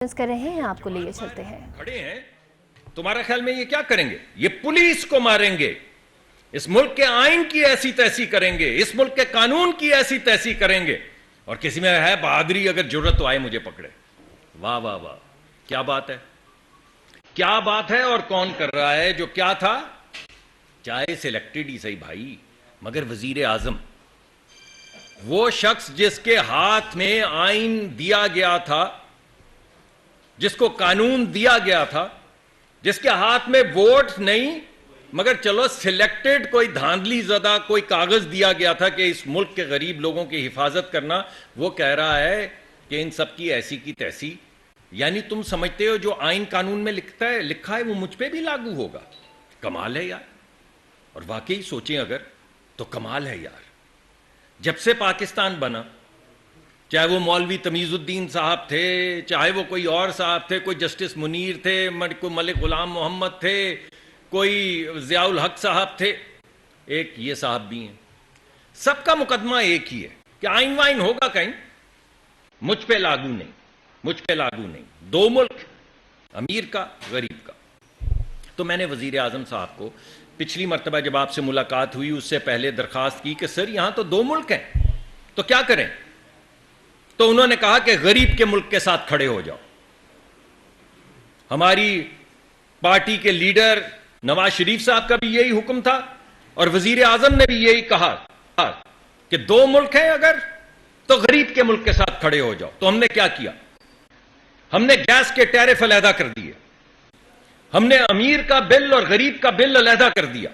کر رہے ہیں آپ کو لیے چلتے ہیں کھڑے ہیں تمہارا خیال میں یہ کیا کریں گے؟ یہ پولیس کو ماریں گے، اس ملک کے آئین کی ایسی تیسی کریں گے، اس ملک کے قانون کی ایسی تیسی کریں گے، اور کسی میں ہے بہادری، اگر ضرورت تو آئے مجھے پکڑے۔ واہ واہ واہ، کیا بات ہے، کیا بات ہے، اور کون کر رہا ہے؟ جو کیا تھا، چاہے سلیکٹڈ ہی صحیح بھائی، مگر وزیر اعظم، وہ شخص جس کے ہاتھ میں آئین دیا گیا تھا، جس کو قانون دیا گیا تھا، جس کے ہاتھ میں ووٹ نہیں مگر چلو سلیکٹڈ کوئی دھاندلی زدہ کوئی کاغذ دیا گیا تھا کہ اس ملک کے غریب لوگوں کی حفاظت کرنا، وہ کہہ رہا ہے کہ ان سب کی ایسی کی تیسی۔ یعنی تم سمجھتے ہو جو آئین قانون میں لکھا ہے وہ مجھ پہ بھی لاگو ہوگا؟ کمال ہے یار، اور واقعی سوچیں اگر تو کمال ہے یار۔ جب سے پاکستان بنا، چاہے وہ مولوی تمیز الدین صاحب تھے، چاہے وہ کوئی اور صاحب تھے، کوئی جسٹس منیر تھے، کوئی ملک غلام محمد تھے، کوئی ضیاء الحق صاحب تھے، ایک یہ صاحب بھی ہیں، سب کا مقدمہ ایک ہی ہے کہ آئین وائن ہوگا کہیں، مجھ پہ لاگو نہیں، مجھ پہ لاگو نہیں، دو ملک، امیر کا غریب کا۔ تو میں نے وزیر اعظم صاحب کو پچھلی مرتبہ جب آپ سے ملاقات ہوئی اس سے پہلے درخواست کی کہ سر یہاں تو دو ملک ہیں، تو کیا کریں؟ تو انہوں نے کہا کہ غریب کے ملک کے ساتھ کھڑے ہو جاؤ۔ ہماری پارٹی کے لیڈر نواز شریف صاحب کا بھی یہی حکم تھا، اور وزیر اعظم نے بھی یہی کہا کہ دو ملک ہیں اگر تو غریب کے ملک کے ساتھ کھڑے ہو جاؤ۔ تو ہم نے کیا کیا؟ ہم نے گیس کے ٹیرف علیحدہ کر دیے، ہم نے امیر کا بل اور غریب کا بل علیحدہ کر دیا۔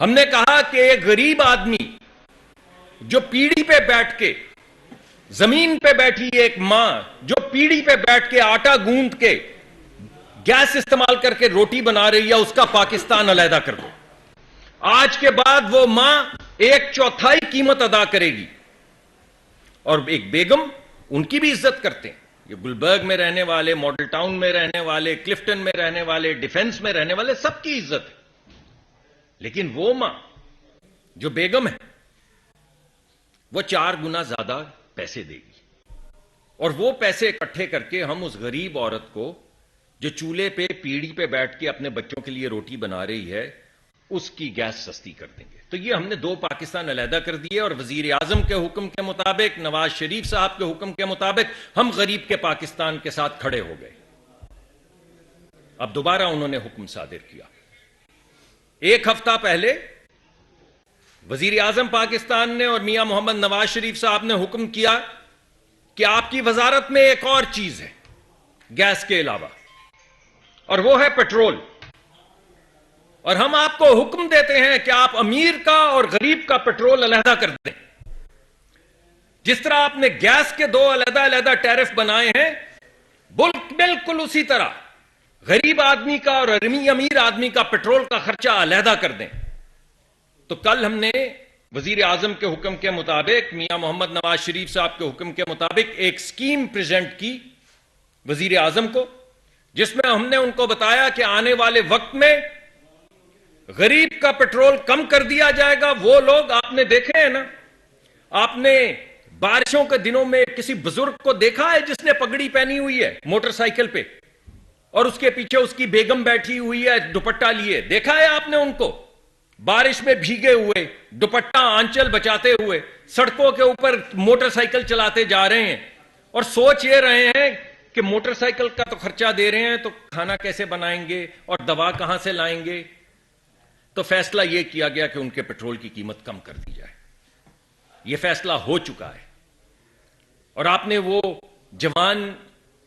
ہم نے کہا کہ ایک غریب آدمی جو پیڑھی پہ بیٹھ کے، زمین پہ بیٹھی ایک ماں جو پیڑھی پہ بیٹھ کے آٹا گوندھ کے گیس استعمال کر کے روٹی بنا رہی ہے، اس کا پاکستان علیحدہ کر دو۔ آج کے بعد وہ ماں 1/4 قیمت ادا کرے گی، اور ایک بیگم، ان کی بھی عزت کرتے ہیں، یہ گلبرگ میں رہنے والے، ماڈل ٹاؤن میں رہنے والے، کلفٹن میں رہنے والے، ڈیفنس میں رہنے والے، سب کی عزت ہے۔ لیکن وہ ماں جو بیگم ہے وہ 4 گنا زیادہ پیسے دے گی، اور وہ پیسے اکٹھے کر کے ہم اس غریب عورت کو جو چولہے پہ پیڑھی پہ بیٹھ کے اپنے بچوں کے لیے روٹی بنا رہی ہے، اس کی گیس سستی کر دیں گے۔ تو یہ ہم نے 2 پاکستان علیحدہ کر دیے، اور وزیر اعظم کے حکم کے مطابق، نواز شریف صاحب کے حکم کے مطابق ہم غریب کے پاکستان کے ساتھ کھڑے ہو گئے۔ اب دوبارہ انہوں نے حکم صادر کیا۔ 1 ہفتہ پہلے وزیر اعظم پاکستان نے اور میاں محمد نواز شریف صاحب نے حکم کیا کہ آپ کی وزارت میں ایک اور چیز ہے گیس کے علاوہ، اور وہ ہے پیٹرول، اور ہم آپ کو حکم دیتے ہیں کہ آپ امیر کا اور غریب کا پیٹرول علیحدہ کر دیں۔ جس طرح آپ نے گیس کے 2 علیحدہ علیحدہ ٹیرف بنائے ہیں، بالکل اسی طرح غریب آدمی کا اور امیر آدمی کا پیٹرول کا خرچہ علیحدہ کر دیں۔ تو کل ہم نے وزیر اعظم کے حکم کے مطابق، میاں محمد نواز شریف صاحب کے حکم کے مطابق ایک سکیم پریزنٹ کی وزیر اعظم کو، جس میں ہم نے ان کو بتایا کہ آنے والے وقت میں غریب کا پیٹرول کم کر دیا جائے گا۔ وہ لوگ آپ نے دیکھے ہیں نا، آپ نے بارشوں کے دنوں میں کسی بزرگ کو دیکھا ہے جس نے پگڑی پہنی ہوئی ہے موٹر سائیکل پہ، اور اس کے پیچھے اس کی بیگم بیٹھی ہوئی ہے دوپٹہ لیے؟ دیکھا ہے آپ نے ان کو بارش میں بھیگے ہوئے، دوپٹہ آنچل بچاتے ہوئے سڑکوں کے اوپر موٹر سائیکل چلاتے جا رہے ہیں، اور سوچ یہ رہے ہیں کہ موٹر سائیکل کا تو خرچہ دے رہے ہیں، تو کھانا کیسے بنائیں گے اور دوا کہاں سے لائیں گے؟ تو فیصلہ یہ کیا گیا کہ ان کے پیٹرول کی قیمت کم کر دی جائے۔ یہ فیصلہ ہو چکا ہے، اور آپ نے وہ جوان،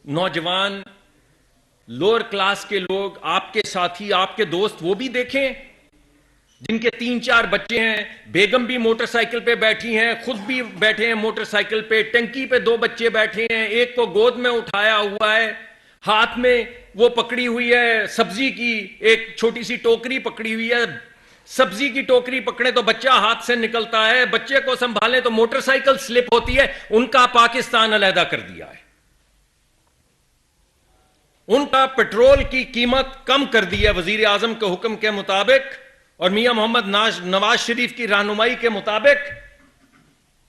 نوجوان، لوور کلاس کے لوگ، آپ کے ساتھی، آپ کے دوست، وہ بھی دیکھیں جن کے 3-4 بچے ہیں، بیگم بھی موٹر سائیکل پہ بیٹھی ہیں، خود بھی بیٹھے ہیں موٹر سائیکل پہ، ٹنکی پہ 2 بچے بیٹھے ہیں، ایک کو گود میں اٹھایا ہوا ہے، ہاتھ میں وہ پکڑی ہوئی ہے سبزی کی ایک چھوٹی سی ٹوکری پکڑی ہوئی ہے۔ سبزی کی ٹوکری پکڑے تو بچہ ہاتھ سے نکلتا ہے، بچے کو سنبھالیں تو موٹر سائیکل سلپ ہوتی ہے۔ ان کا پاکستان علیحدہ کر دیا ہے، ان کا پیٹرول کی قیمت کم کر دی ہے وزیر اعظم کے حکم کے مطابق، اور میاں محمد نواز شریف کی رہنمائی کے مطابق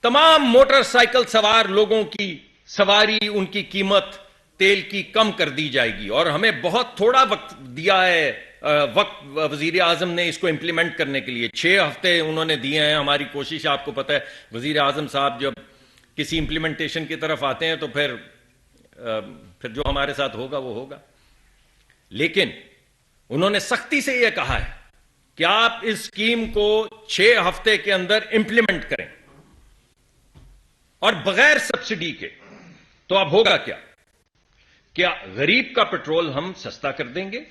تمام موٹر سائیکل سوار لوگوں کی سواری، ان کی قیمت तेल की कम कर दी जाएगी और हमें बहुत थोड़ा वक्त दिया है वजीर आजम ने इसको इंप्लीमेंट करने के लिए 6 हफ्ते उन्होंने दिए हैं। हमारी कोशिश आपको पता है, वजीर आजम साहब जब किसी इंप्लीमेंटेशन की तरफ आते हैं तो फिर जो हमारे साथ होगा वो होगा। लेकिन उन्होंने सख्ती से यह कहा है कि आप इस स्कीम को 6 हफ्ते के अंदर इंप्लीमेंट करें और बगैर सब्सिडी के। तो अब होगा क्या गरीब का पेट्रोल हम सस्ता कर देंगे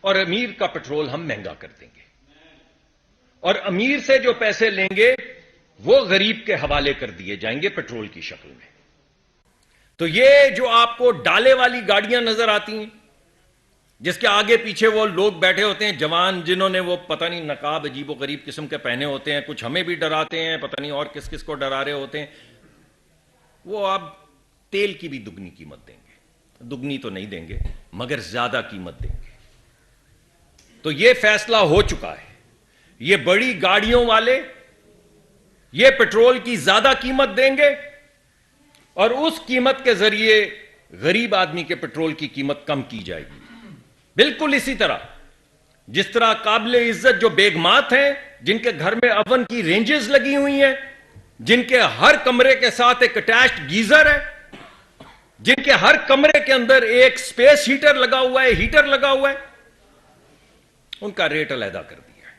और अमीर का पेट्रोल हम महंगा कर देंगे, और अमीर से जो पैसे लेंगे वो गरीब के हवाले कर दिए जाएंगे पेट्रोल की शक्ल में। तो ये जो आपको डाले वाली गाड़ियां नजर आती हैं, जिसके आगे पीछे वो लोग बैठे होते हैं जवान, जिन्होंने वो पता नहीं नकाब अजीबो गरीब किस्म के पहने होते हैं, कुछ हमें भी डराते हैं, पता नहीं और किस किस को डरा रहे होते हैं, वो अब तेल की भी दुगनी कीमत देंगे। दुगनी तो नहीं देंगे मगर ज्यादा कीमत देंगे। तो ये फैसला हो चुका है, ये बड़ी गाड़ियों वाले ये पेट्रोल की ज्यादा कीमत देंगे और उस कीमत के जरिए गरीब आदमी के पेट्रोल की कीमत कम की जाएगी। बिल्कुल इसी तरह जिस तरह काबिल इज्जत जो बेगमात हैं, जिनके घर में अवन की रेंजेस लगी हुई हैं, जिनके हर कमरे के साथ एक अटैच्ड गीजर है, जिनके हर कमरे के अंदर एक स्पेस हीटर लगा हुआ है, हीटर लगा हुआ है, उनका रेट अलहदा कर दिया है।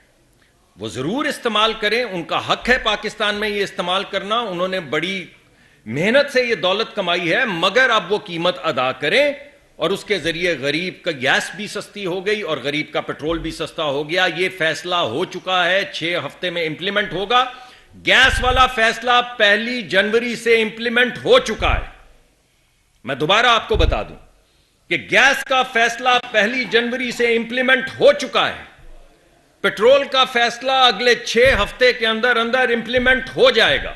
वो जरूर इस्तेमाल करें, उनका हक है पाकिस्तान में ये इस्तेमाल करना, उन्होंने बड़ी मेहनत से ये दौलत कमाई है, मगर अब वो कीमत अदा करें और उसके जरिए गरीब का गैस भी सस्ती हो गई और गरीब का पेट्रोल भी सस्ता हो गया। ये फैसला हो चुका है, 6 हफ्ते में इंप्लीमेंट होगा। गैस वाला फैसला 1 जनवरी से इंप्लीमेंट हो चुका है। मैं दोबारा आपको बता दूं कि गैस का फैसला 1 जनवरी से इंप्लीमेंट हो चुका है। पेट्रोल का फैसला अगले 6 हफ्ते के अंदर अंदर इंप्लीमेंट हो जाएगा।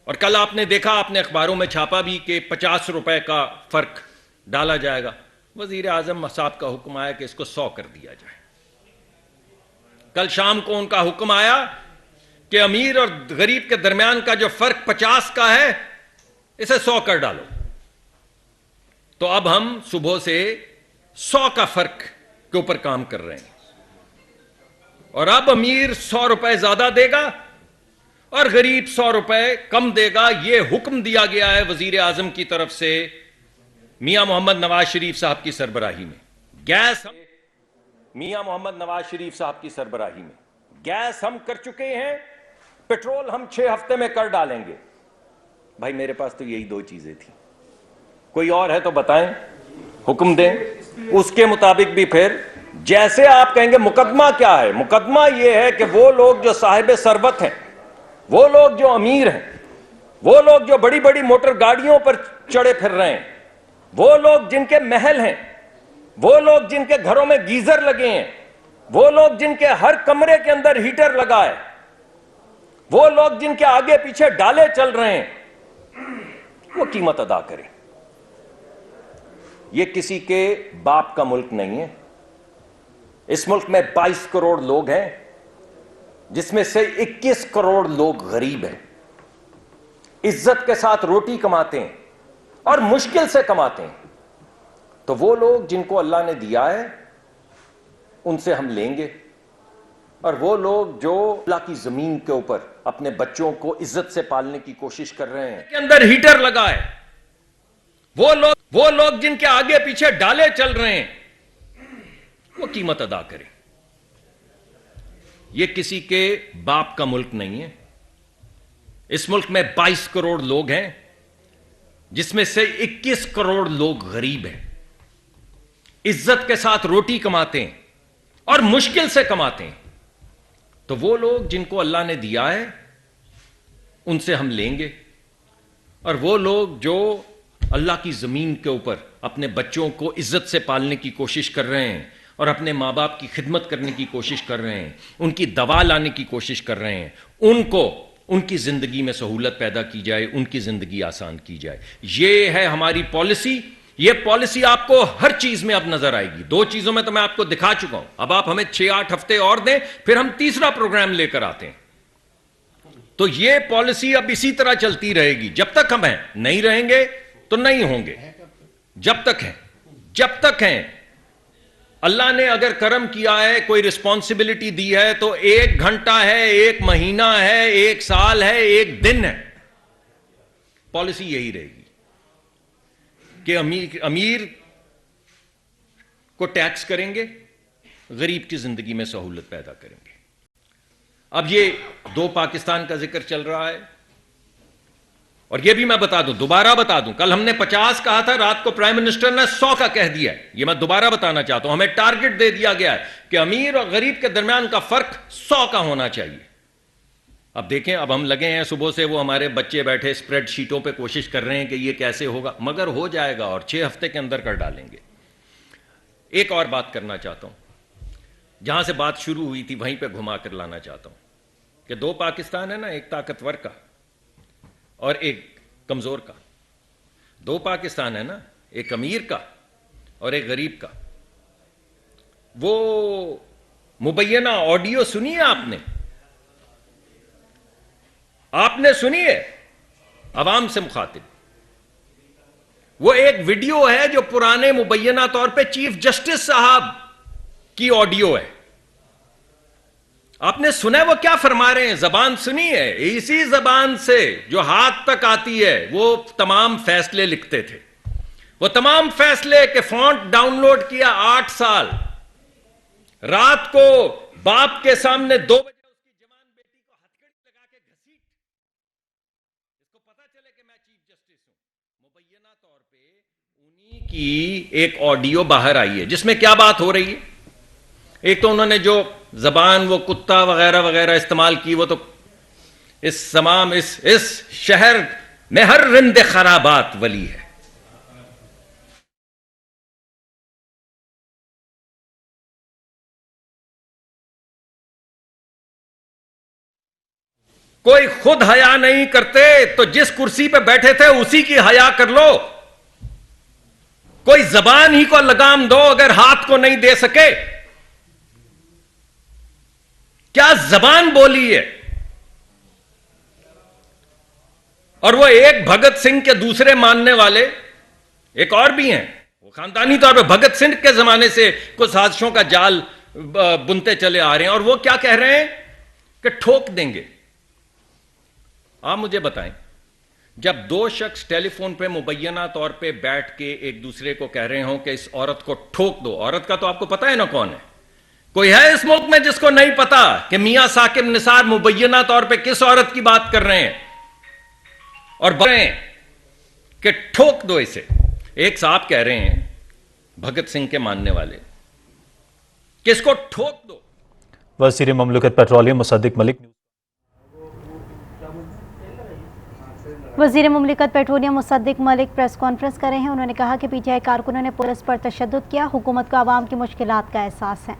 और कल आपने देखा, आपने अखबारों में छापा भी कि 50 रुपए का फर्क डाला जाएगा। वजीर आजम साहब का हुक्म आया कि इसको 100 कर दिया जाए। कल शाम को उनका हुक्म आया कि अमीर और गरीब के दरमियान का जो फर्क 50 का है, इसे 100 कर डालो। तो अब हम सुबह से 100 का फर्क के ऊपर काम कर रहे हैं और अब अमीर 100 रुपए ज्यादा देगा और गरीब 100 रुपए कम देगा। यह हुक्म दिया गया है वजीर आजम की तरफ से मियां मोहम्मद नवाज शरीफ साहब की सरबराही में। मियां मोहम्मद नवाज शरीफ साहब की सरबराही में गैस हम कर चुके हैं, पेट्रोल हम 6 हफ्ते में कर डालेंगे। भाई मेरे पास तो यही 2 चीजें थी, कोई और है तो बताएं, हुक्म दें, उसके मुताबिक भी फिर जैसे आप कहेंगे। मुकदमा क्या है? मुकदमा यह है कि वो लोग जो साहिब सरवत हैं, वो लोग जो अमीर हैं, वो लोग जो बड़ी बड़ी मोटर गाड़ियों पर चढ़े फिर रहे हैं, वो लोग जिनके महल हैं, वो लोग जिनके घरों में गीजर लगे हैं, वो लोग जिनके हर कमरे के अंदर हीटर लगा है, वो लोग जिनके आगे पीछे डाले चल रहे हैं, वो कीमत अदा करें। ये किसी के बाप का मुल्क नहीं है। इस मुल्क में 22 करोड़ लोग हैं, जिसमें से 21 करोड़ लोग गरीब हैं, इज्जत के साथ रोटी कमाते हैं और मुश्किल से कमाते हैं। तो वो लोग जिनको अल्लाह ने दिया है उनसे हम लेंगे, और वो लोग जो अल्लाह की जमीन के ऊपर अपने बच्चों को इज्जत से पालने की कोशिश कर रहे हैं, के अंदर हीटर लगा है, वो लोग जिनके आगे पीछे डाले चल रहे हैं, वो कीमत अदा करें। ये किसी के बाप का मुल्क नहीं है। इस मुल्क में 22 करोड़ लोग हैं, जिसमें से 21 करोड़ लोग गरीब हैं, इज्जत के साथ रोटी कमाते हैं और मुश्किल से कमाते हैं। तो वो लोग जिनको अल्लाह ने दिया है उनसे हम लेंगे, और वो लोग जो अल्लाह की जमीन के ऊपर अपने बच्चों को इज्जत से पालने की कोशिश कर रहे हैं और अपने माँ बाप की खिदमत करने की कोशिश कर रहे हैं, उनकी दवा लाने की कोशिश कर रहे हैं, उनको उनकी जिंदगी में सहूलत पैदा की जाए, उनकी जिंदगी आसान की जाए। ये है हमारी पॉलिसी। ये पॉलिसी आपको हर चीज में अब नजर आएगी। 2 चीजों में तो मैं आपको दिखा चुका हूं, अब आप हमें 6-8 हफ्ते और दें, फिर हम तीसरा प्रोग्राम लेकर आते हैं। तो ये पॉलिसी अब इसी तरह चलती रहेगी जब तक हम हैं, नहीं रहेंगे तो नहीं होंगे। जब तक हैं अल्लाह ने अगर करम किया है, कोई रिस्पॉन्सिबिलिटी दी है, तो 1 घंटा है, 1 महीना है, 1 साल है, 1 दिन है, पॉलिसी यही रहेगी कि अमीर को टैक्स करेंगे, गरीब की जिंदगी में सहूलत पैदा करेंगे। अब ये 2 पाकिस्तान का जिक्र चल रहा है, और ये भी मैं बता दूं, दोबारा बता दूं, कल हमने 50 कहा था, रात को प्राइम मिनिस्टर ने 100 का कह दिया है। ये मैं दोबारा बताना चाहता हूं, हमें टारगेट दे दिया गया है कि अमीर और गरीब के दरमियान का फर्क 100 का होना चाहिए। अब देखें, अब हम लगे हैं सुबह से, वो हमारे बच्चे बैठे स्प्रेडशीटों पे कोशिश कर रहे हैं कि ये कैसे होगा, मगर हो जाएगा और 6 हफ्ते के अंदर कर डालेंगे। एक और बात करना चाहता हूं, जहां से बात शुरू हुई थी वहीं पे घुमा कर लाना चाहता हूं कि 2 पाकिस्तान है ना, एक ताकतवर का और एक कमजोर का। 2 पाकिस्तान है ना, एक अमीर का और एक गरीब का। वो मुबैना ऑडियो सुनी है आपने सुनी है अवाम से मुखातिब? वो एक वीडियो है जो पुराने मुबैना तौर पे चीफ जस्टिस साहब की ऑडियो है। आपने सुना है वो क्या फरमा रहे हैं? जबान सुनी है? इसी जबान से जो हाथ तक आती है वो तमाम फैसले लिखते थे। वो तमाम फैसले के फॉन्ट डाउनलोड किया 8 साल। रात को बाप के सामने 2 बजे उसकी जवान बेटी को हथकड़ी लगा के घसीट, इसको पता चले कि मैं चीफ जस्टिस हूं। मुबैना तौर पे उन्हीं की एक ऑडियो बाहर आई है जिसमें क्या बात हो रही है। एक तो उन्होंने जो जबान वो कुत्ता वगैरह वगैरह इस्तेमाल की, वो तो इस शहर में हर रिंदे खराबात वली है। कोई खुद हया नहीं करते तो जिस कुर्सी पे बैठे थे उसी की हया कर लो। कोई जबान ही को लगाम दो अगर हाथ को नहीं दे सके। क्या जबान बोली है। और वो एक भगत सिंह के दूसरे मानने वाले एक और भी हैं, वो खानदानी तौर पे भगत सिंह के जमाने से कुछ साजिशों का जाल बुनते चले आ रहे हैं। और वो क्या कह रहे हैं कि ठोक देंगे। आप मुझे बताएं, जब 2 शख्स टेलीफोन पे मुबैना तौर पे बैठ के एक दूसरे को कह रहे हो कि इस औरत को ठोक दो, औरत का तो आपको पता है ना कौन है। कोई है इस मुल्क में जिसको नहीं पता कि मियां साकिब निसार मुबैना तौर पे किस औरत की बात कर रहे हैं और बोल रहे हैं कि ठोक दो इसे। एक साहब कह रहे हैं भगत सिंह के मानने वाले कि इसको ठोक दो। वज़ीर ममलकत पेट्रोलियम मुसद्दिक मलिक वज़ीर मुमलिकत petroleum Musaddiq Malik press conference कर रहे हैं। उन्होंने कहा कि पीटीआई कारकुनों ने पुलिस पर तशद्दुद किया। हुकूमत को आवाम की मुश्किलात का एहसास है।